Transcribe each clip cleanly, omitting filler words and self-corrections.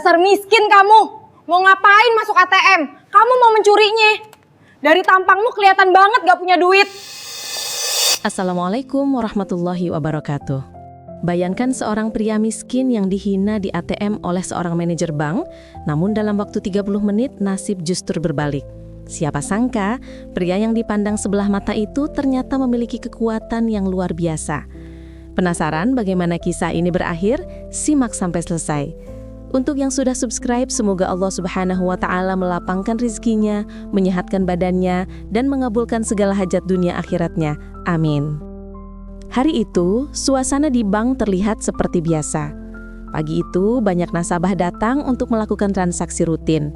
Dasar miskin kamu, mau ngapain masuk ATM? Kamu mau mencurinya. Dari tampangmu kelihatan banget gak punya duit. Assalamualaikum warahmatullahi wabarakatuh. Bayangkan seorang pria miskin yang dihina di ATM oleh seorang manajer bank, namun dalam waktu 30 menit nasib justru berbalik. Siapa sangka, pria yang dipandang sebelah mata itu ternyata memiliki kekuatan yang luar biasa. Penasaran bagaimana kisah ini berakhir? Simak sampai selesai. Untuk yang sudah subscribe, semoga Allah Subhanahu wa Ta'ala melapangkan rizkinya, menyehatkan badannya, dan mengabulkan segala hajat dunia akhiratnya. Amin. Hari itu, suasana di bank terlihat seperti biasa. Pagi itu, banyak nasabah datang untuk melakukan transaksi rutin.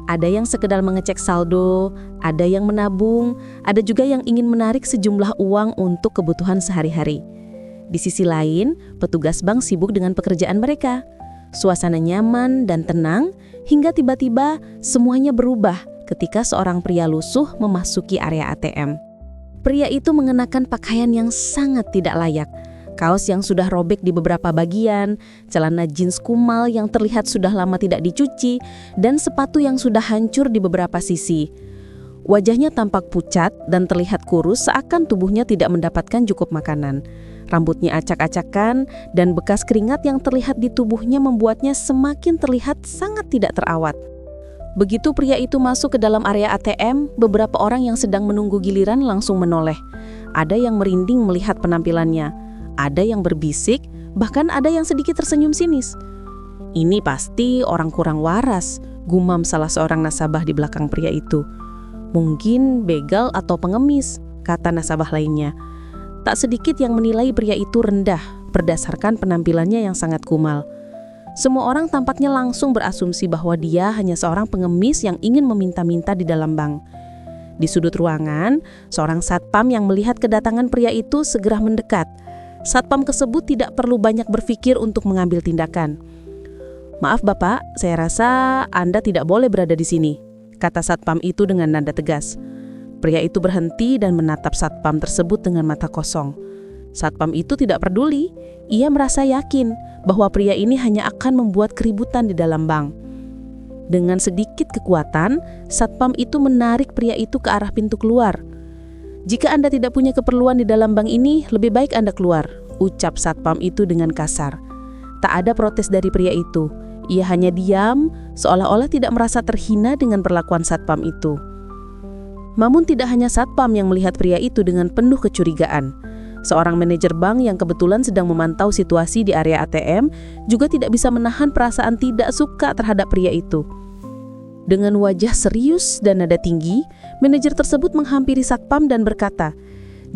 Ada yang sekedar mengecek saldo, ada yang menabung, ada juga yang ingin menarik sejumlah uang untuk kebutuhan sehari-hari. Di sisi lain, petugas bank sibuk dengan pekerjaan mereka. Suasana nyaman dan tenang, hingga tiba-tiba semuanya berubah ketika seorang pria lusuh memasuki area ATM. Pria itu mengenakan pakaian yang sangat tidak layak, kaos yang sudah robek di beberapa bagian, celana jeans kumal yang terlihat sudah lama tidak dicuci, dan sepatu yang sudah hancur di beberapa sisi. Wajahnya tampak pucat dan terlihat kurus seakan tubuhnya tidak mendapatkan cukup makanan. Rambutnya acak-acakan dan bekas keringat yang terlihat di tubuhnya membuatnya semakin terlihat sangat tidak terawat. Begitu pria itu masuk ke dalam area ATM, beberapa orang yang sedang menunggu giliran langsung menoleh. Ada yang merinding melihat penampilannya, ada yang berbisik, bahkan ada yang sedikit tersenyum sinis. Ini pasti orang kurang waras, gumam salah seorang nasabah di belakang pria itu. Mungkin begal atau pengemis, kata nasabah lainnya. Tak sedikit yang menilai pria itu rendah berdasarkan penampilannya yang sangat kumal. Semua orang tampaknya langsung berasumsi bahwa dia hanya seorang pengemis yang ingin meminta-minta di dalam bank. Di sudut ruangan, seorang satpam yang melihat kedatangan pria itu segera mendekat. Satpam tersebut tidak perlu banyak berpikir untuk mengambil tindakan. "Maaf Bapak, saya rasa Anda tidak boleh berada di sini," kata satpam itu dengan nada tegas. Pria itu berhenti dan menatap satpam tersebut dengan mata kosong. Satpam itu tidak peduli, ia merasa yakin bahwa pria ini hanya akan membuat keributan di dalam bank. Dengan sedikit kekuatan, satpam itu menarik pria itu ke arah pintu keluar. "Jika Anda tidak punya keperluan di dalam bank ini, lebih baik Anda keluar," ucap satpam itu dengan kasar. Tak ada protes dari pria itu, ia hanya diam, seolah-olah tidak merasa terhina dengan perlakuan satpam itu. Namun tidak hanya satpam yang melihat pria itu dengan penuh kecurigaan. Seorang manajer bank yang kebetulan sedang memantau situasi di area ATM juga tidak bisa menahan perasaan tidak suka terhadap pria itu. Dengan wajah serius dan nada tinggi, manajer tersebut menghampiri satpam dan berkata,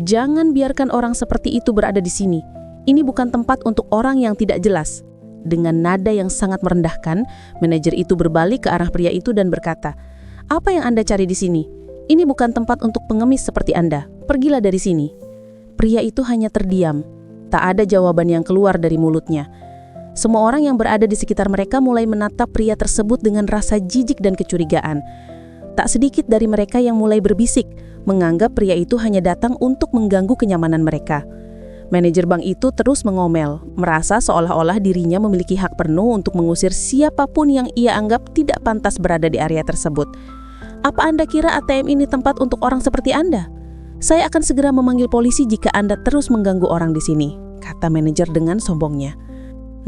"Jangan biarkan orang seperti itu berada di sini. Ini bukan tempat untuk orang yang tidak jelas." Dengan nada yang sangat merendahkan, manajer itu berbalik ke arah pria itu dan berkata, "Apa yang Anda cari di sini? Ini bukan tempat untuk pengemis seperti Anda. Pergilah dari sini." Pria itu hanya terdiam. Tak ada jawaban yang keluar dari mulutnya. Semua orang yang berada di sekitar mereka mulai menatap pria tersebut dengan rasa jijik dan kecurigaan. Tak sedikit dari mereka yang mulai berbisik, menganggap pria itu hanya datang untuk mengganggu kenyamanan mereka. Manajer bank itu terus mengomel, merasa seolah-olah dirinya memiliki hak penuh untuk mengusir siapapun yang ia anggap tidak pantas berada di area tersebut. "Apa Anda kira ATM ini tempat untuk orang seperti Anda? Saya akan segera memanggil polisi jika Anda terus mengganggu orang di sini," kata manajer dengan sombongnya.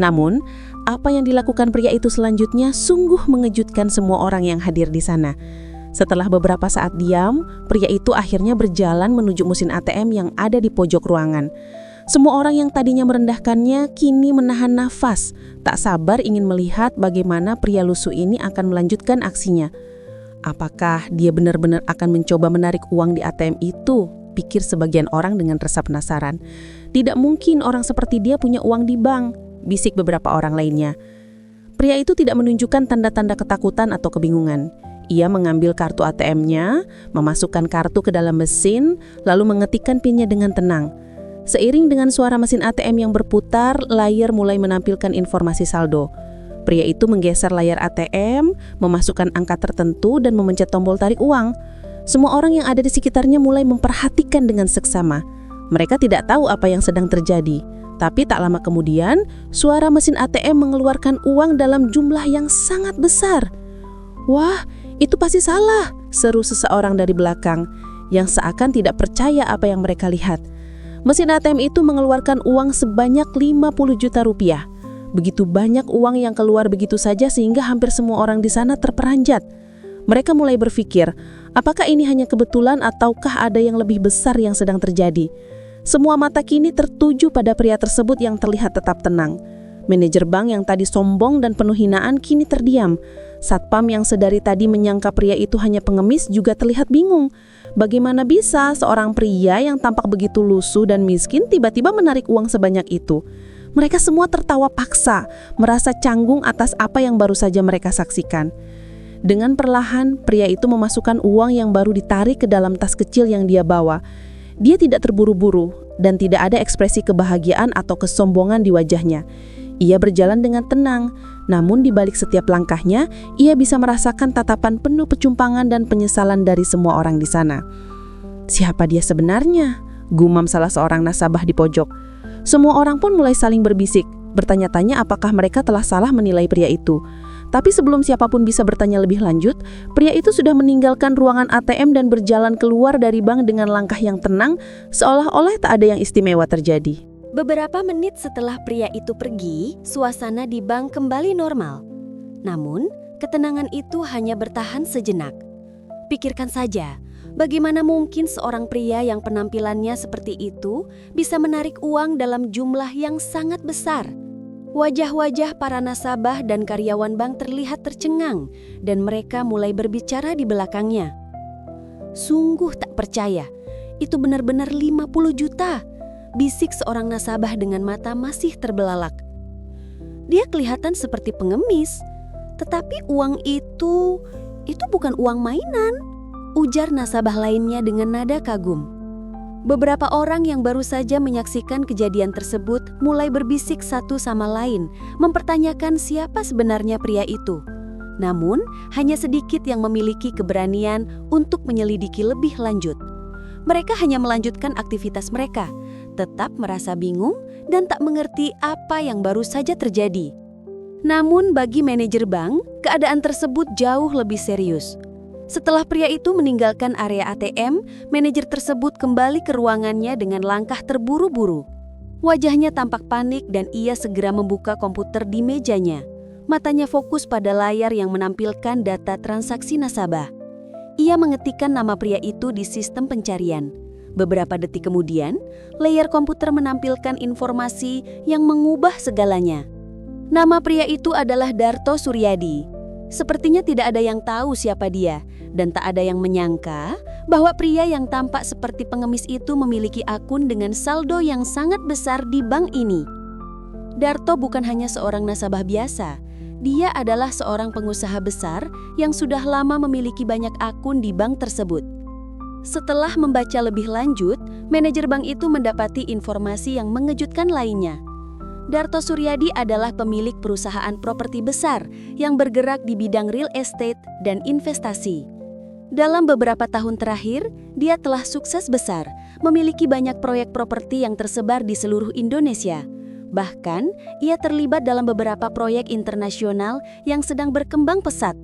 Namun, apa yang dilakukan pria itu selanjutnya sungguh mengejutkan semua orang yang hadir di sana. Setelah beberapa saat diam, pria itu akhirnya berjalan menuju mesin ATM yang ada di pojok ruangan. Semua orang yang tadinya merendahkannya kini menahan nafas, tak sabar ingin melihat bagaimana pria lusuh ini akan melanjutkan aksinya. Apakah dia benar-benar akan mencoba menarik uang di ATM itu? Pikir sebagian orang dengan rasa penasaran. Tidak mungkin orang seperti dia punya uang di bank, bisik beberapa orang lainnya. Pria itu tidak menunjukkan tanda-tanda ketakutan atau kebingungan. Ia mengambil kartu ATM-nya, memasukkan kartu ke dalam mesin, lalu mengetikkan PIN-nya dengan tenang. Seiring dengan suara mesin ATM yang berputar, layar mulai menampilkan informasi saldo. Pria itu menggeser layar ATM, memasukkan angka tertentu dan memencet tombol tarik uang. Semua orang yang ada di sekitarnya mulai memperhatikan dengan seksama. Mereka tidak tahu apa yang sedang terjadi. Tapi tak lama kemudian, suara mesin ATM mengeluarkan uang dalam jumlah yang sangat besar. "Wah, itu pasti salah," seru seseorang dari belakang, yang seakan tidak percaya apa yang mereka lihat. Mesin ATM itu mengeluarkan uang sebanyak 50 juta rupiah. Begitu banyak uang yang keluar begitu saja sehingga hampir semua orang di sana terperanjat. Mereka mulai berpikir, apakah ini hanya kebetulan ataukah ada yang lebih besar yang sedang terjadi? Semua mata kini tertuju pada pria tersebut yang terlihat tetap tenang. Manajer bank yang tadi sombong dan penuh hinaan kini terdiam. Satpam yang sedari tadi menyangka pria itu hanya pengemis juga terlihat bingung. Bagaimana bisa seorang pria yang tampak begitu lusuh dan miskin tiba-tiba menarik uang sebanyak itu? Mereka semua tertawa paksa, merasa canggung atas apa yang baru saja mereka saksikan. Dengan perlahan, pria itu memasukkan uang yang baru ditarik ke dalam tas kecil yang dia bawa. Dia tidak terburu-buru dan tidak ada ekspresi kebahagiaan atau kesombongan di wajahnya. Ia berjalan dengan tenang, namun di balik setiap langkahnya, ia bisa merasakan tatapan penuh kecumpangan dan penyesalan dari semua orang di sana. "Siapa dia sebenarnya?" gumam salah seorang nasabah di pojok. Semua orang pun mulai saling berbisik, bertanya-tanya apakah mereka telah salah menilai pria itu. Tapi sebelum siapapun bisa bertanya lebih lanjut, pria itu sudah meninggalkan ruangan ATM dan berjalan keluar dari bank dengan langkah yang tenang, seolah-olah tak ada yang istimewa terjadi. Beberapa menit setelah pria itu pergi, suasana di bank kembali normal. Namun, ketenangan itu hanya bertahan sejenak. Pikirkan saja, bagaimana mungkin seorang pria yang penampilannya seperti itu bisa menarik uang dalam jumlah yang sangat besar? Wajah-wajah para nasabah dan karyawan bank terlihat tercengang dan mereka mulai berbicara di belakangnya. "Sungguh tak percaya, itu benar-benar 50 juta, bisik seorang nasabah dengan mata masih terbelalak. "Dia kelihatan seperti pengemis, tetapi uang itu bukan uang mainan," ujar nasabah lainnya dengan nada kagum. Beberapa orang yang baru saja menyaksikan kejadian tersebut mulai berbisik satu sama lain, mempertanyakan siapa sebenarnya pria itu. Namun, hanya sedikit yang memiliki keberanian untuk menyelidiki lebih lanjut. Mereka hanya melanjutkan aktivitas mereka, tetap merasa bingung dan tak mengerti apa yang baru saja terjadi. Namun bagi manajer bank, keadaan tersebut jauh lebih serius. Setelah pria itu meninggalkan area ATM, manajer tersebut kembali ke ruangannya dengan langkah terburu-buru. Wajahnya tampak panik dan ia segera membuka komputer di mejanya. Matanya fokus pada layar yang menampilkan data transaksi nasabah. Ia mengetikkan nama pria itu di sistem pencarian. Beberapa detik kemudian, layar komputer menampilkan informasi yang mengubah segalanya. Nama pria itu adalah Darto Suryadi. Sepertinya tidak ada yang tahu siapa dia, dan tak ada yang menyangka bahwa pria yang tampak seperti pengemis itu memiliki akun dengan saldo yang sangat besar di bank ini. Darto bukan hanya seorang nasabah biasa, dia adalah seorang pengusaha besar yang sudah lama memiliki banyak akun di bank tersebut. Setelah membaca lebih lanjut, manajer bank itu mendapati informasi yang mengejutkan lainnya. Darto Suryadi adalah pemilik perusahaan properti besar yang bergerak di bidang real estate dan investasi. Dalam beberapa tahun terakhir, dia telah sukses besar, memiliki banyak proyek properti yang tersebar di seluruh Indonesia. Bahkan, ia terlibat dalam beberapa proyek internasional yang sedang berkembang pesat.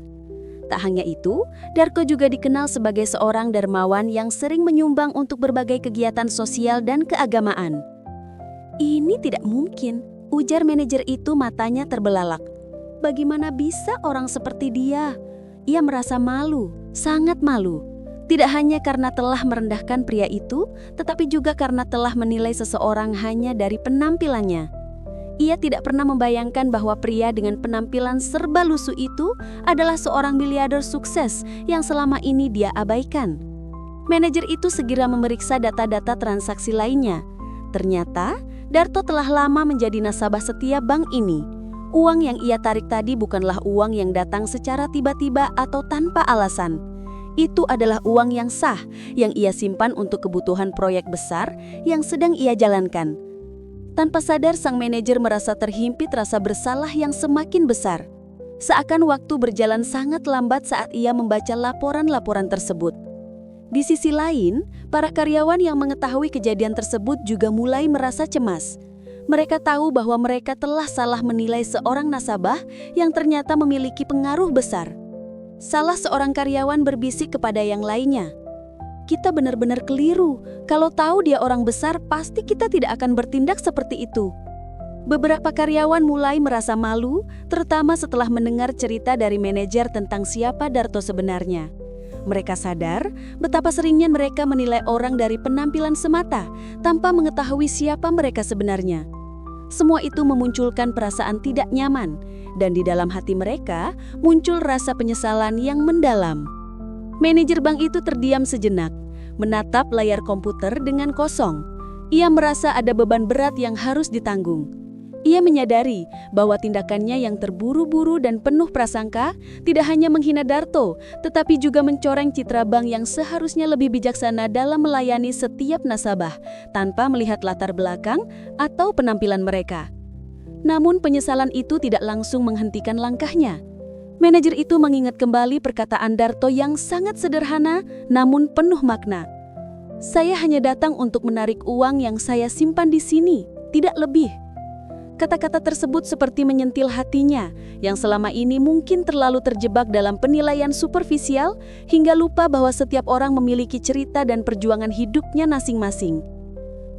Tak hanya itu, Darto juga dikenal sebagai seorang dermawan yang sering menyumbang untuk berbagai kegiatan sosial dan keagamaan. "Ini tidak mungkin," ujar manajer itu matanya terbelalak. "Bagaimana bisa orang seperti dia?" Ia merasa malu, sangat malu. Tidak hanya karena telah merendahkan pria itu, tetapi juga karena telah menilai seseorang hanya dari penampilannya. Ia tidak pernah membayangkan bahwa pria dengan penampilan serba lusuh itu adalah seorang miliarder sukses yang selama ini dia abaikan. Manajer itu segera memeriksa data-data transaksi lainnya. Ternyata, Darto telah lama menjadi nasabah setia bank ini. Uang yang ia tarik tadi bukanlah uang yang datang secara tiba-tiba atau tanpa alasan. Itu adalah uang yang sah, yang ia simpan untuk kebutuhan proyek besar yang sedang ia jalankan. Tanpa sadar, sang manajer merasa terhimpit rasa bersalah yang semakin besar. Seakan waktu berjalan sangat lambat saat ia membaca laporan-laporan tersebut. Di sisi lain, para karyawan yang mengetahui kejadian tersebut juga mulai merasa cemas. Mereka tahu bahwa mereka telah salah menilai seorang nasabah yang ternyata memiliki pengaruh besar. Salah seorang karyawan berbisik kepada yang lainnya, "Kita benar-benar keliru. Kalau tahu dia orang besar, pasti kita tidak akan bertindak seperti itu." Beberapa karyawan mulai merasa malu, terutama setelah mendengar cerita dari manajer tentang siapa Darto sebenarnya. Mereka sadar betapa seringnya mereka menilai orang dari penampilan semata tanpa mengetahui siapa mereka sebenarnya. Semua itu memunculkan perasaan tidak nyaman, dan di dalam hati mereka muncul rasa penyesalan yang mendalam. Manajer bank itu terdiam sejenak, menatap layar komputer dengan kosong. Ia merasa ada beban berat yang harus ditanggung. Ia menyadari bahwa tindakannya yang terburu-buru dan penuh prasangka tidak hanya menghina Darto, tetapi juga mencoreng citra bank yang seharusnya lebih bijaksana dalam melayani setiap nasabah, tanpa melihat latar belakang atau penampilan mereka. Namun penyesalan itu tidak langsung menghentikan langkahnya. Manajer itu mengingat kembali perkataan Darto yang sangat sederhana namun penuh makna. "Saya hanya datang untuk menarik uang yang saya simpan di sini, tidak lebih." Kata-kata tersebut seperti menyentil hatinya, yang selama ini mungkin terlalu terjebak dalam penilaian superficial hingga lupa bahwa setiap orang memiliki cerita dan perjuangan hidupnya masing-masing.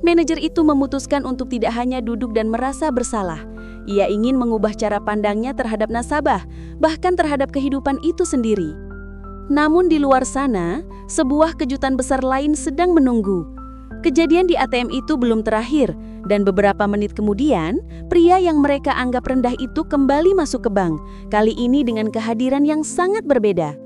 Manajer itu memutuskan untuk tidak hanya duduk dan merasa bersalah. Ia ingin mengubah cara pandangnya terhadap nasabah, bahkan terhadap kehidupan itu sendiri. Namun di luar sana, sebuah kejutan besar lain sedang menunggu. Kejadian di ATM itu belum terakhir, dan beberapa menit kemudian, pria yang mereka anggap rendah itu kembali masuk ke bank, kali ini dengan kehadiran yang sangat berbeda.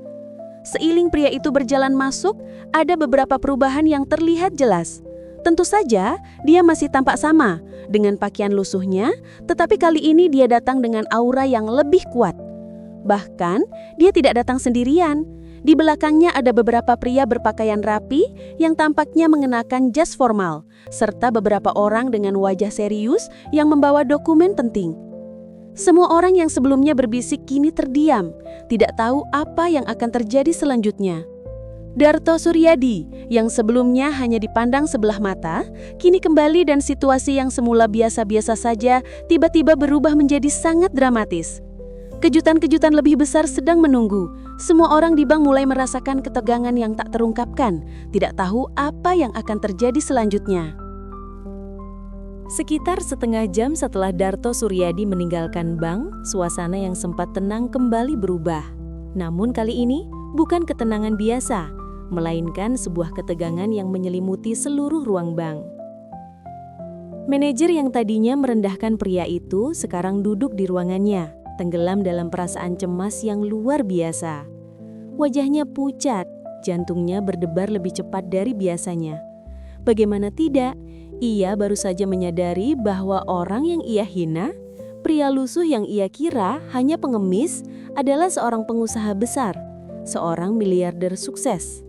Seiring pria itu berjalan masuk, ada beberapa perubahan yang terlihat jelas. Tentu saja, dia masih tampak sama, dengan pakaian lusuhnya, tetapi kali ini dia datang dengan aura yang lebih kuat. Bahkan, dia tidak datang sendirian. Di belakangnya ada beberapa pria berpakaian rapi yang tampaknya mengenakan jas formal, serta beberapa orang dengan wajah serius yang membawa dokumen penting. Semua orang yang sebelumnya berbisik kini terdiam, tidak tahu apa yang akan terjadi selanjutnya. Darto Suryadi, yang sebelumnya hanya dipandang sebelah mata, kini kembali dan situasi yang semula biasa-biasa saja tiba-tiba berubah menjadi sangat dramatis. Kejutan-kejutan lebih besar sedang menunggu. Semua orang di bank mulai merasakan ketegangan yang tak terungkapkan, tidak tahu apa yang akan terjadi selanjutnya. Sekitar setengah jam setelah Darto Suryadi meninggalkan bank, suasana yang sempat tenang kembali berubah. Namun kali ini bukan ketenangan biasa, melainkan sebuah ketegangan yang menyelimuti seluruh ruang bank. Manajer yang tadinya merendahkan pria itu sekarang duduk di ruangannya, tenggelam dalam perasaan cemas yang luar biasa. Wajahnya pucat, jantungnya berdebar lebih cepat dari biasanya. Bagaimana tidak, ia baru saja menyadari bahwa orang yang ia hina, pria lusuh yang ia kira hanya pengemis, adalah seorang pengusaha besar, seorang miliarder sukses.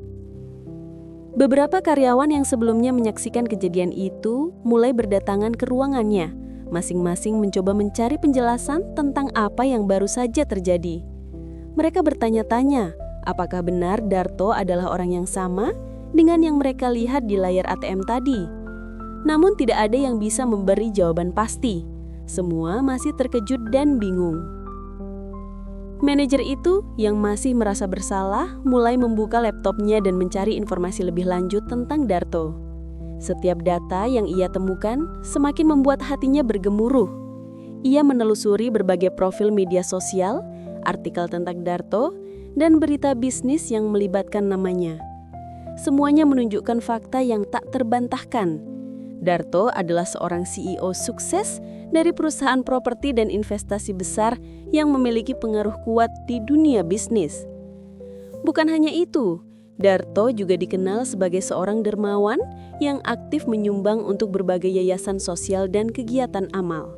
Beberapa karyawan yang sebelumnya menyaksikan kejadian itu mulai berdatangan ke ruangannya, masing-masing mencoba mencari penjelasan tentang apa yang baru saja terjadi. Mereka bertanya-tanya, apakah benar Darto adalah orang yang sama dengan yang mereka lihat di layar ATM tadi. Namun tidak ada yang bisa memberi jawaban pasti. Semua masih terkejut dan bingung. Manajer itu yang masih merasa bersalah mulai membuka laptopnya dan mencari informasi lebih lanjut tentang Darto. Setiap data yang ia temukan semakin membuat hatinya bergemuruh. Ia menelusuri berbagai profil media sosial, artikel tentang Darto, dan berita bisnis yang melibatkan namanya. Semuanya menunjukkan fakta yang tak terbantahkan. Darto adalah seorang CEO sukses dari perusahaan properti dan investasi besar yang memiliki pengaruh kuat di dunia bisnis. Bukan hanya itu, Darto juga dikenal sebagai seorang dermawan yang aktif menyumbang untuk berbagai yayasan sosial dan kegiatan amal.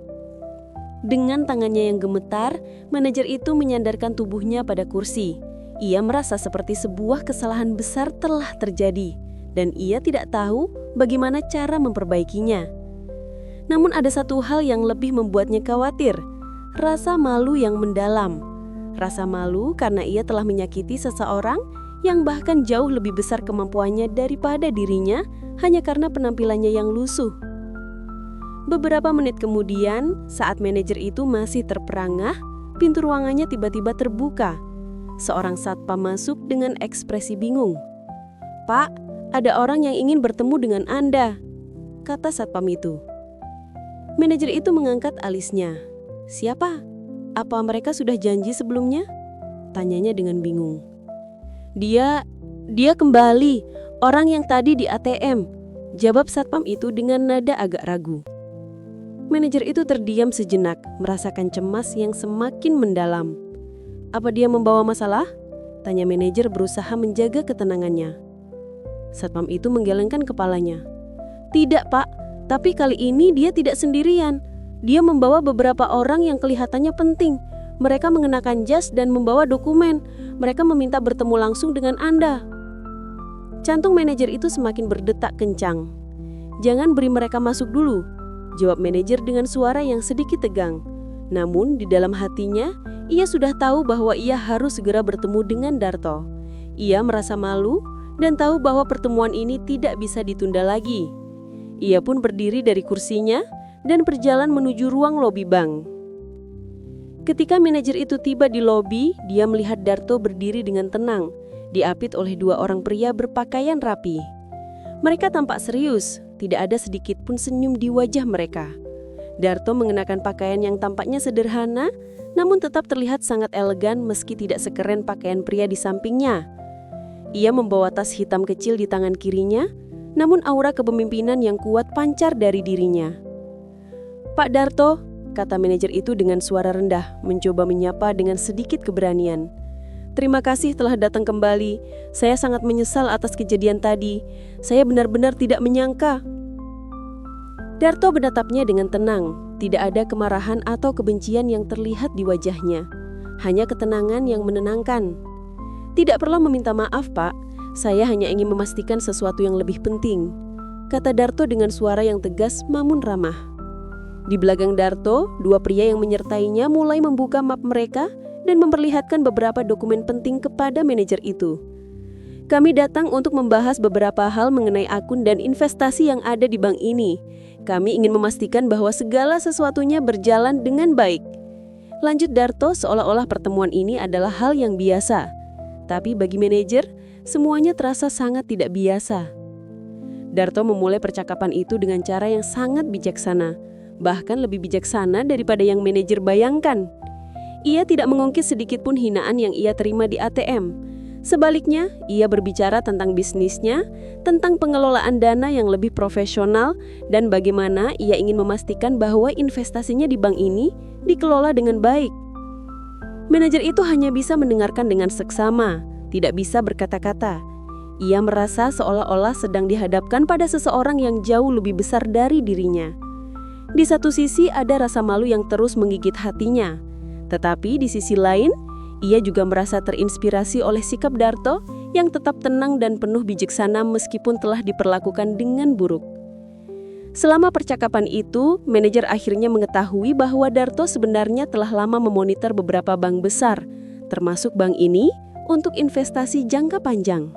Dengan tangannya yang gemetar, manajer itu menyandarkan tubuhnya pada kursi. Ia merasa seperti sebuah kesalahan besar telah terjadi, dan ia tidak tahu bagaimana cara memperbaikinya. Namun ada satu hal yang lebih membuatnya khawatir, rasa malu yang mendalam. Rasa malu karena ia telah menyakiti seseorang yang bahkan jauh lebih besar kemampuannya daripada dirinya hanya karena penampilannya yang lusuh. Beberapa menit kemudian, saat manajer itu masih terperangah, pintu ruangannya tiba-tiba terbuka. Seorang satpam masuk dengan ekspresi bingung. "Pak, ada orang yang ingin bertemu dengan Anda," kata satpam itu. Manajer itu mengangkat alisnya. "Siapa? Apa mereka sudah janji sebelumnya?" tanyanya dengan bingung. Dia kembali, orang yang tadi di ATM," jawab satpam itu dengan nada agak ragu. Manajer itu terdiam sejenak, merasakan cemas yang semakin mendalam. "Apa dia membawa masalah?" tanya manajer berusaha menjaga ketenangannya. Satpam itu menggelengkan kepalanya. "Tidak, Pak, tapi kali ini dia tidak sendirian. Dia membawa beberapa orang yang kelihatannya penting. Mereka mengenakan jas dan membawa dokumen. Mereka meminta bertemu langsung dengan Anda." Jantung manajer itu semakin berdetak kencang. "Jangan beri mereka masuk dulu," jawab manajer dengan suara yang sedikit tegang. Namun di dalam hatinya, ia sudah tahu bahwa ia harus segera bertemu dengan Darto. Ia merasa malu dan tahu bahwa pertemuan ini tidak bisa ditunda lagi. Ia pun berdiri dari kursinya dan berjalan menuju ruang lobi bank. Ketika manajer itu tiba di lobi, dia melihat Darto berdiri dengan tenang, diapit oleh dua orang pria berpakaian rapi. Mereka tampak serius, tidak ada sedikit pun senyum di wajah mereka. Darto mengenakan pakaian yang tampaknya sederhana, namun tetap terlihat sangat elegan meski tidak sekeren pakaian pria di sampingnya. Ia membawa tas hitam kecil di tangan kirinya, namun aura kepemimpinan yang kuat pancar dari dirinya. "Pak Darto," kata manajer itu dengan suara rendah, mencoba menyapa dengan sedikit keberanian. "Terima kasih telah datang kembali. Saya sangat menyesal atas kejadian tadi. Saya benar-benar tidak menyangka." Darto menatapnya dengan tenang, tidak ada kemarahan atau kebencian yang terlihat di wajahnya. Hanya ketenangan yang menenangkan. "Tidak perlu meminta maaf, Pak. Saya hanya ingin memastikan sesuatu yang lebih penting," kata Darto dengan suara yang tegas namun ramah. Di belakang Darto, dua pria yang menyertainya mulai membuka map mereka dan memperlihatkan beberapa dokumen penting kepada manajer itu. "Kami datang untuk membahas beberapa hal mengenai akun dan investasi yang ada di bank ini. Kami ingin memastikan bahwa segala sesuatunya berjalan dengan baik," lanjut Darto seolah-olah pertemuan ini adalah hal yang biasa. Tapi bagi manajer, semuanya terasa sangat tidak biasa. Darto memulai percakapan itu dengan cara yang sangat bijaksana, bahkan lebih bijaksana daripada yang manajer bayangkan. Ia tidak mengungkit sedikit pun hinaan yang ia terima di ATM. Sebaliknya, ia berbicara tentang bisnisnya, tentang pengelolaan dana yang lebih profesional, dan bagaimana ia ingin memastikan bahwa investasinya di bank ini dikelola dengan baik. Manajer itu hanya bisa mendengarkan dengan seksama, tidak bisa berkata-kata. Ia merasa seolah-olah sedang dihadapkan pada seseorang yang jauh lebih besar dari dirinya. Di satu sisi ada rasa malu yang terus menggigit hatinya, tetapi di sisi lain, ia juga merasa terinspirasi oleh sikap Darto yang tetap tenang dan penuh bijaksana meskipun telah diperlakukan dengan buruk. Selama percakapan itu, manajer akhirnya mengetahui bahwa Darto sebenarnya telah lama memonitor beberapa bank besar, termasuk bank ini, untuk investasi jangka panjang.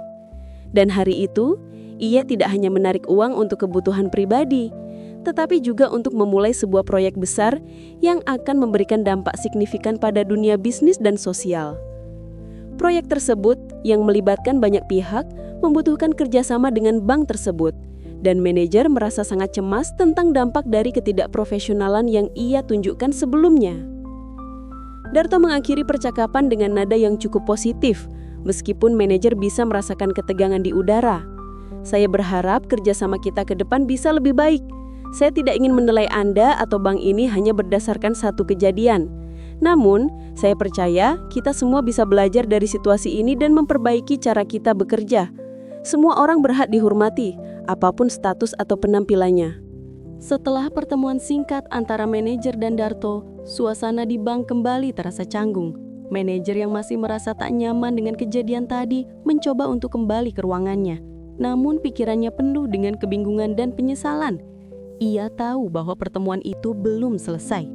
Dan hari itu, ia tidak hanya menarik uang untuk kebutuhan pribadi, tetapi juga untuk memulai sebuah proyek besar yang akan memberikan dampak signifikan pada dunia bisnis dan sosial. Proyek tersebut yang melibatkan banyak pihak membutuhkan kerjasama dengan bank tersebut, dan manajer merasa sangat cemas tentang dampak dari ketidakprofesionalan yang ia tunjukkan sebelumnya. Darto mengakhiri percakapan dengan nada yang cukup positif, meskipun manajer bisa merasakan ketegangan di udara. "Saya berharap kerjasama kita ke depan bisa lebih baik. Saya tidak ingin menilai Anda atau bank ini hanya berdasarkan satu kejadian. Namun, saya percaya kita semua bisa belajar dari situasi ini dan memperbaiki cara kita bekerja. Semua orang berhak dihormati, apapun status atau penampilannya." Setelah pertemuan singkat antara manajer dan Darto, suasana di bank kembali terasa canggung. Manajer yang masih merasa tak nyaman dengan kejadian tadi mencoba untuk kembali ke ruangannya. Namun pikirannya penuh dengan kebingungan dan penyesalan. Ia tahu bahwa pertemuan itu belum selesai.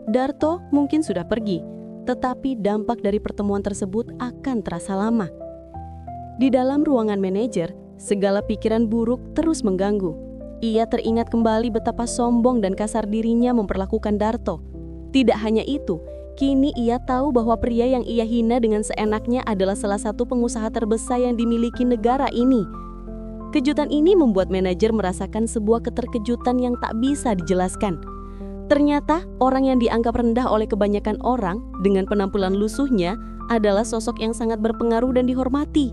Darto mungkin sudah pergi, tetapi dampak dari pertemuan tersebut akan terasa lama. Di dalam ruangan manajer, segala pikiran buruk terus mengganggu. ia teringat kembali betapa sombong dan kasar dirinya memperlakukan Darto. Tidak hanya itu, kini ia tahu bahwa pria yang ia hina dengan seenaknya adalah salah satu pengusaha terbesar yang dimiliki negara ini. Kejutan ini membuat manajer merasakan sebuah keterkejutan yang tak bisa dijelaskan. Ternyata orang yang dianggap rendah oleh kebanyakan orang dengan penampilan lusuhnya adalah sosok yang sangat berpengaruh dan dihormati.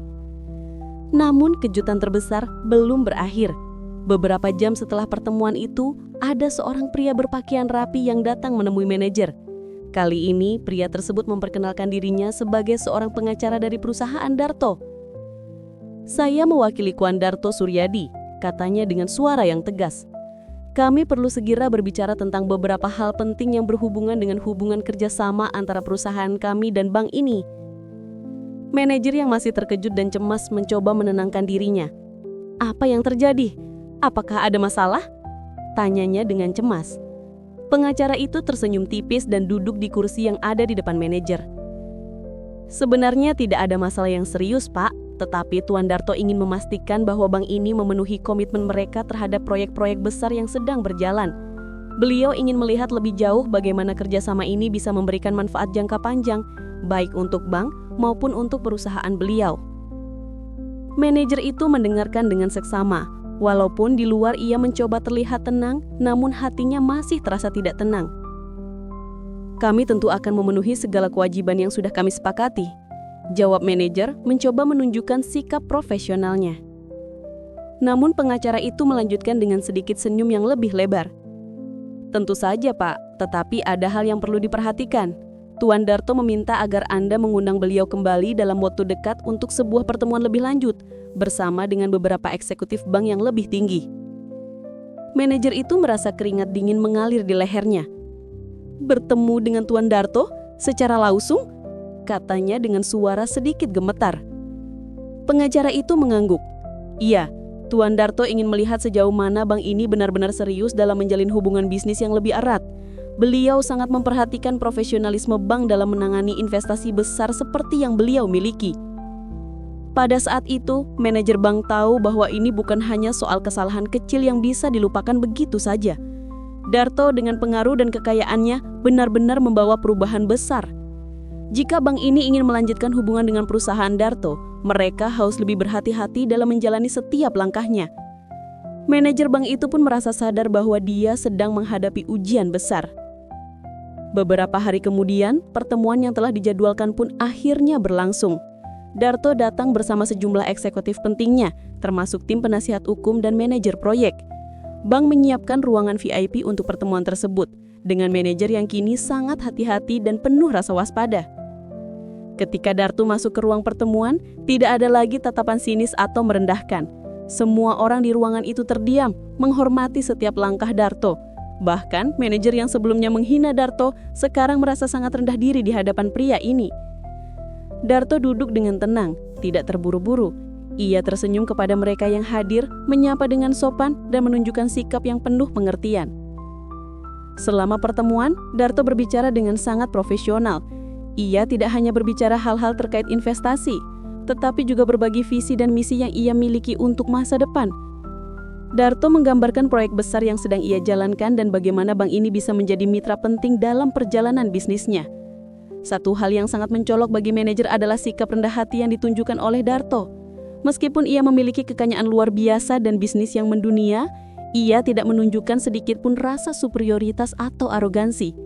Namun kejutan terbesar belum berakhir. Beberapa jam setelah pertemuan itu, ada seorang pria berpakaian rapi yang datang menemui manajer. Kali ini pria tersebut memperkenalkan dirinya sebagai seorang pengacara dari perusahaan Darto. "Saya mewakili Kwan Darto Suryadi," katanya dengan suara yang tegas. "Kami perlu segera berbicara tentang beberapa hal penting yang berhubungan dengan hubungan kerjasama antara perusahaan kami dan bank ini." Manajer yang masih terkejut dan cemas mencoba menenangkan dirinya. "Apa yang terjadi? Apakah ada masalah?" tanyanya dengan cemas. Pengacara itu tersenyum tipis dan duduk di kursi yang ada di depan manajer. "Sebenarnya tidak ada masalah yang serius, Pak. Tetapi Tuan Darto ingin memastikan bahwa bank ini memenuhi komitmen mereka terhadap proyek-proyek besar yang sedang berjalan. Beliau ingin melihat lebih jauh bagaimana kerjasama ini bisa memberikan manfaat jangka panjang, baik untuk bank maupun untuk perusahaan beliau." Manajer itu mendengarkan dengan seksama. Walaupun di luar ia mencoba terlihat tenang, namun hatinya masih terasa tidak tenang. "Kami tentu akan memenuhi segala kewajiban yang sudah kami sepakati," jawab manajer mencoba menunjukkan sikap profesionalnya. Namun pengacara itu melanjutkan dengan sedikit senyum yang lebih lebar. "Tentu saja, Pak, tetapi ada hal yang perlu diperhatikan. Tuan Darto meminta agar Anda mengundang beliau kembali dalam waktu dekat untuk sebuah pertemuan lebih lanjut bersama dengan beberapa eksekutif bank yang lebih tinggi." Manajer itu merasa keringat dingin mengalir di lehernya. "Bertemu dengan Tuan Darto secara langsung?" katanya dengan suara sedikit gemetar. Pengacara itu mengangguk. "Iya, Tuan Darto ingin melihat sejauh mana bank ini benar-benar serius dalam menjalin hubungan bisnis yang lebih erat. Beliau sangat memperhatikan profesionalisme bank dalam menangani investasi besar seperti yang beliau miliki." Pada saat itu, manajer bank tahu bahwa ini bukan hanya soal kesalahan kecil yang bisa dilupakan begitu saja. Darto dengan pengaruh dan kekayaannya benar-benar membawa perubahan besar. Jika bank ini ingin melanjutkan hubungan dengan perusahaan Darto, mereka harus lebih berhati-hati dalam menjalani setiap langkahnya. Manajer bank itu pun merasa sadar bahwa dia sedang menghadapi ujian besar. Beberapa hari kemudian, pertemuan yang telah dijadwalkan pun akhirnya berlangsung. Darto datang bersama sejumlah eksekutif pentingnya, termasuk tim penasihat hukum dan manajer proyek. Bank menyiapkan ruangan VIP untuk pertemuan tersebut, dengan manajer yang kini sangat hati-hati dan penuh rasa waspada. Ketika Darto masuk ke ruang pertemuan, tidak ada lagi tatapan sinis atau merendahkan. Semua orang di ruangan itu terdiam, menghormati setiap langkah Darto. Bahkan, manajer yang sebelumnya menghina Darto sekarang merasa sangat rendah diri di hadapan pria ini. Darto duduk dengan tenang, tidak terburu-buru. Ia tersenyum kepada mereka yang hadir, menyapa dengan sopan dan menunjukkan sikap yang penuh pengertian. Selama pertemuan, Darto berbicara dengan sangat profesional. Ia tidak hanya berbicara hal-hal terkait investasi, tetapi juga berbagi visi dan misi yang ia miliki untuk masa depan. Darto menggambarkan proyek besar yang sedang ia jalankan dan bagaimana bank ini bisa menjadi mitra penting dalam perjalanan bisnisnya. Satu hal yang sangat mencolok bagi manajer adalah sikap rendah hati yang ditunjukkan oleh Darto. Meskipun ia memiliki kekayaan luar biasa dan bisnis yang mendunia, ia tidak menunjukkan sedikit pun rasa superioritas atau arogansi.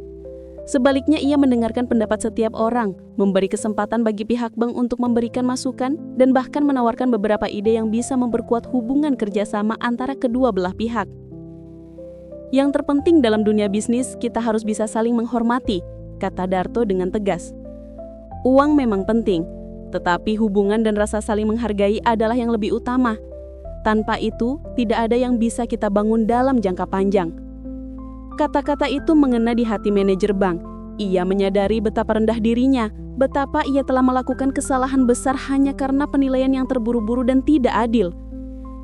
Sebaliknya, ia mendengarkan pendapat setiap orang, memberi kesempatan bagi pihak bank untuk memberikan masukan, dan bahkan menawarkan beberapa ide yang bisa memperkuat hubungan kerjasama antara kedua belah pihak. "Yang terpenting dalam dunia bisnis, kita harus bisa saling menghormati," kata Darto dengan tegas. "Uang memang penting, tetapi hubungan dan rasa saling menghargai adalah yang lebih utama. Tanpa itu, tidak ada yang bisa kita bangun dalam jangka panjang." Kata-kata itu mengena di hati manajer bank. Ia menyadari betapa rendah dirinya, betapa ia telah melakukan kesalahan besar hanya karena penilaian yang terburu-buru dan tidak adil.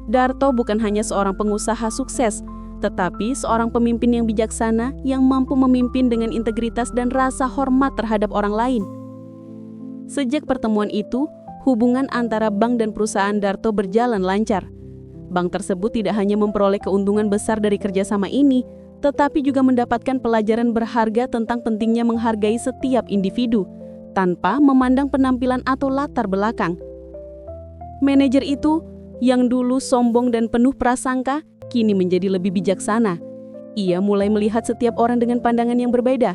Darto bukan hanya seorang pengusaha sukses, tetapi seorang pemimpin yang bijaksana yang mampu memimpin dengan integritas dan rasa hormat terhadap orang lain. Sejak pertemuan itu, hubungan antara bank dan perusahaan Darto berjalan lancar. Bank tersebut tidak hanya memperoleh keuntungan besar dari kerjasama ini, tetapi juga mendapatkan pelajaran berharga tentang pentingnya menghargai setiap individu, tanpa memandang penampilan atau latar belakang. Manajer itu, yang dulu sombong dan penuh prasangka, kini menjadi lebih bijaksana. Ia mulai melihat setiap orang dengan pandangan yang berbeda.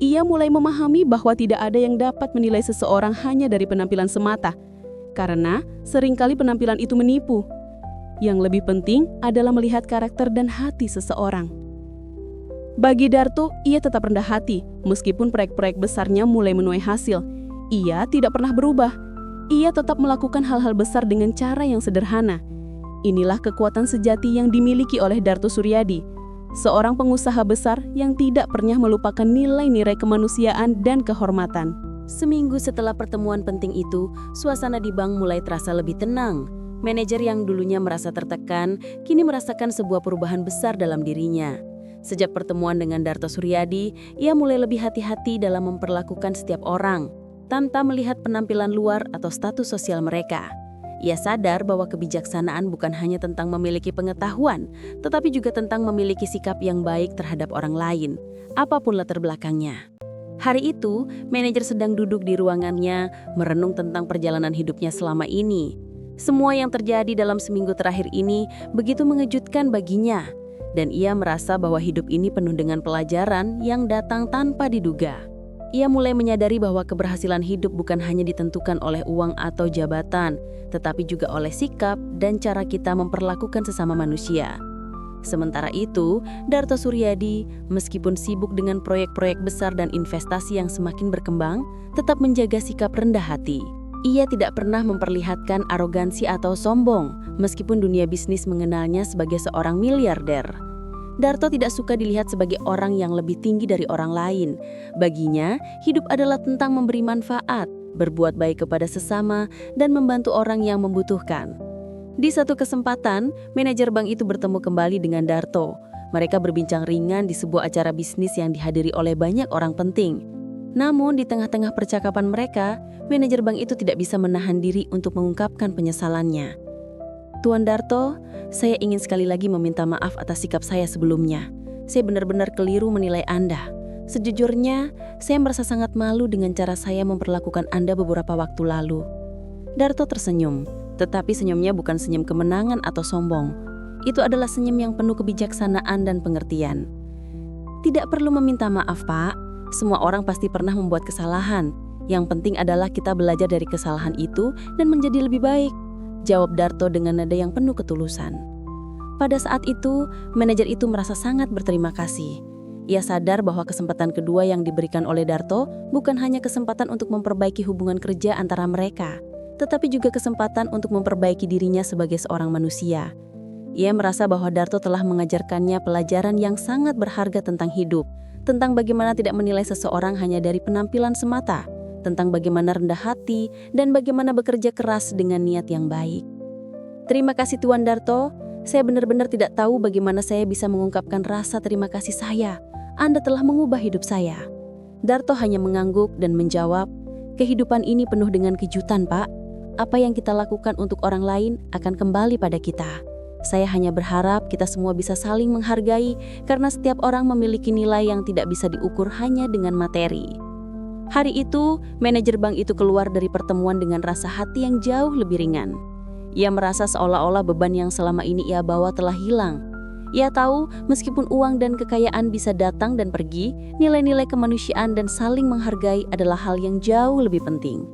Ia mulai memahami bahwa tidak ada yang dapat menilai seseorang hanya dari penampilan semata, karena seringkali penampilan itu menipu. Yang lebih penting adalah melihat karakter dan hati seseorang. Bagi Darto, ia tetap rendah hati, meskipun proyek-proyek besarnya mulai menuai hasil. Ia tidak pernah berubah. Ia tetap melakukan hal-hal besar dengan cara yang sederhana. Inilah kekuatan sejati yang dimiliki oleh Darto Suryadi, seorang pengusaha besar yang tidak pernah melupakan nilai-nilai kemanusiaan dan kehormatan. Seminggu setelah pertemuan penting itu, suasana di bank mulai terasa lebih tenang. Manajer yang dulunya merasa tertekan, kini merasakan sebuah perubahan besar dalam dirinya. Sejak pertemuan dengan Darto Suryadi, ia mulai lebih hati-hati dalam memperlakukan setiap orang, tanpa melihat penampilan luar atau status sosial mereka. Ia sadar bahwa kebijaksanaan bukan hanya tentang memiliki pengetahuan, tetapi juga tentang memiliki sikap yang baik terhadap orang lain, apapun latar belakangnya. Hari itu, manajer sedang duduk di ruangannya, merenung tentang perjalanan hidupnya selama ini. Semua yang terjadi dalam seminggu terakhir ini begitu mengejutkan baginya, dan ia merasa bahwa hidup ini penuh dengan pelajaran yang datang tanpa diduga. Ia mulai menyadari bahwa keberhasilan hidup bukan hanya ditentukan oleh uang atau jabatan, tetapi juga oleh sikap dan cara kita memperlakukan sesama manusia. Sementara itu, Darto Suryadi, meskipun sibuk dengan proyek-proyek besar dan investasi yang semakin berkembang, tetap menjaga sikap rendah hati. Ia tidak pernah memperlihatkan arogansi atau sombong, meskipun dunia bisnis mengenalnya sebagai seorang miliarder. Darto tidak suka dilihat sebagai orang yang lebih tinggi dari orang lain. Baginya, hidup adalah tentang memberi manfaat, berbuat baik kepada sesama, dan membantu orang yang membutuhkan. Di satu kesempatan, manajer bank itu bertemu kembali dengan Darto. Mereka berbincang ringan di sebuah acara bisnis yang dihadiri oleh banyak orang penting. Namun, di tengah-tengah percakapan mereka, manajer bank itu tidak bisa menahan diri untuk mengungkapkan penyesalannya. "Tuan Darto, saya ingin sekali lagi meminta maaf atas sikap saya sebelumnya. Saya benar-benar keliru menilai Anda. Sejujurnya, saya merasa sangat malu dengan cara saya memperlakukan Anda beberapa waktu lalu." Darto tersenyum, tetapi senyumnya bukan senyum kemenangan atau sombong. Itu adalah senyum yang penuh kebijaksanaan dan pengertian. "Tidak perlu meminta maaf, Pak. Semua orang pasti pernah membuat kesalahan. Yang penting adalah kita belajar dari kesalahan itu dan menjadi lebih baik," jawab Darto dengan nada yang penuh ketulusan. Pada saat itu, manajer itu merasa sangat berterima kasih. Ia sadar bahwa kesempatan kedua yang diberikan oleh Darto bukan hanya kesempatan untuk memperbaiki hubungan kerja antara mereka, tetapi juga kesempatan untuk memperbaiki dirinya sebagai seorang manusia. Ia merasa bahwa Darto telah mengajarkannya pelajaran yang sangat berharga tentang hidup, tentang bagaimana tidak menilai seseorang hanya dari penampilan semata, tentang bagaimana rendah hati, dan bagaimana bekerja keras dengan niat yang baik. "Terima kasih Tuan Darto, saya benar-benar tidak tahu bagaimana saya bisa mengungkapkan rasa terima kasih saya. Anda telah mengubah hidup saya." Darto hanya mengangguk dan menjawab, "Kehidupan ini penuh dengan kejutan, Pak. Apa yang kita lakukan untuk orang lain akan kembali pada kita. Saya hanya berharap kita semua bisa saling menghargai karena setiap orang memiliki nilai yang tidak bisa diukur hanya dengan materi." Hari itu, manajer bank itu keluar dari pertemuan dengan rasa hati yang jauh lebih ringan. Ia merasa seolah-olah beban yang selama ini ia bawa telah hilang. Ia tahu meskipun uang dan kekayaan bisa datang dan pergi, nilai-nilai kemanusiaan dan saling menghargai adalah hal yang jauh lebih penting.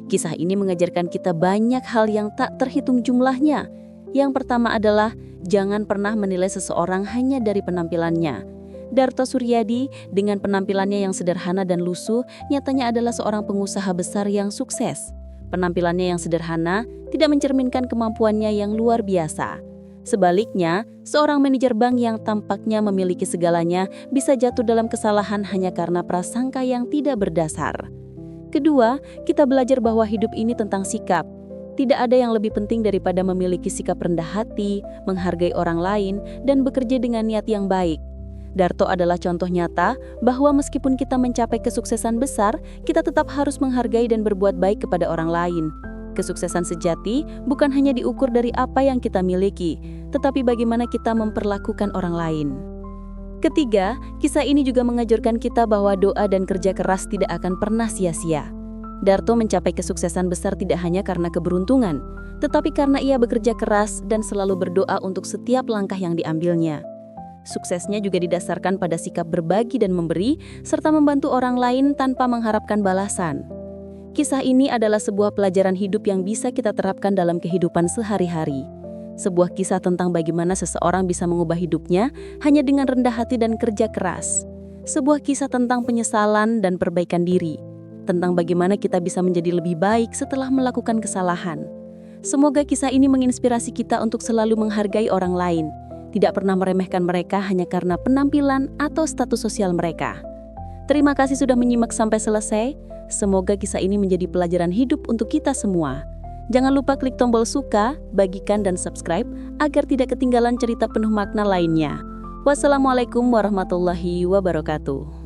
Kisah ini mengajarkan kita banyak hal yang tak terhitung jumlahnya. Yang pertama adalah, jangan pernah menilai seseorang hanya dari penampilannya. Darto Suryadi dengan penampilannya yang sederhana dan lusuh, nyatanya adalah seorang pengusaha besar yang sukses. Penampilannya yang sederhana tidak mencerminkan kemampuannya yang luar biasa. Sebaliknya, seorang manajer bank yang tampaknya memiliki segalanya bisa jatuh dalam kesalahan hanya karena prasangka yang tidak berdasar. Kedua, kita belajar bahwa hidup ini tentang sikap. Tidak ada yang lebih penting daripada memiliki sikap rendah hati, menghargai orang lain, dan bekerja dengan niat yang baik. Darto adalah contoh nyata bahwa meskipun kita mencapai kesuksesan besar, kita tetap harus menghargai dan berbuat baik kepada orang lain. Kesuksesan sejati bukan hanya diukur dari apa yang kita miliki, tetapi bagaimana kita memperlakukan orang lain. Ketiga, kisah ini juga mengajarkan kita bahwa doa dan kerja keras tidak akan pernah sia-sia. Darto mencapai kesuksesan besar tidak hanya karena keberuntungan, tetapi karena ia bekerja keras dan selalu berdoa untuk setiap langkah yang diambilnya. Suksesnya juga didasarkan pada sikap berbagi dan memberi, serta membantu orang lain tanpa mengharapkan balasan. Kisah ini adalah sebuah pelajaran hidup yang bisa kita terapkan dalam kehidupan sehari-hari. Sebuah kisah tentang bagaimana seseorang bisa mengubah hidupnya hanya dengan rendah hati dan kerja keras. Sebuah kisah tentang penyesalan dan perbaikan diri, tentang bagaimana kita bisa menjadi lebih baik setelah melakukan kesalahan. Semoga kisah ini menginspirasi kita untuk selalu menghargai orang lain, tidak pernah meremehkan mereka hanya karena penampilan atau status sosial mereka. Terima kasih sudah menyimak sampai selesai. Semoga kisah ini menjadi pelajaran hidup untuk kita semua. Jangan lupa klik tombol suka, bagikan dan subscribe agar tidak ketinggalan cerita penuh makna lainnya. Wassalamualaikum warahmatullahi wabarakatuh.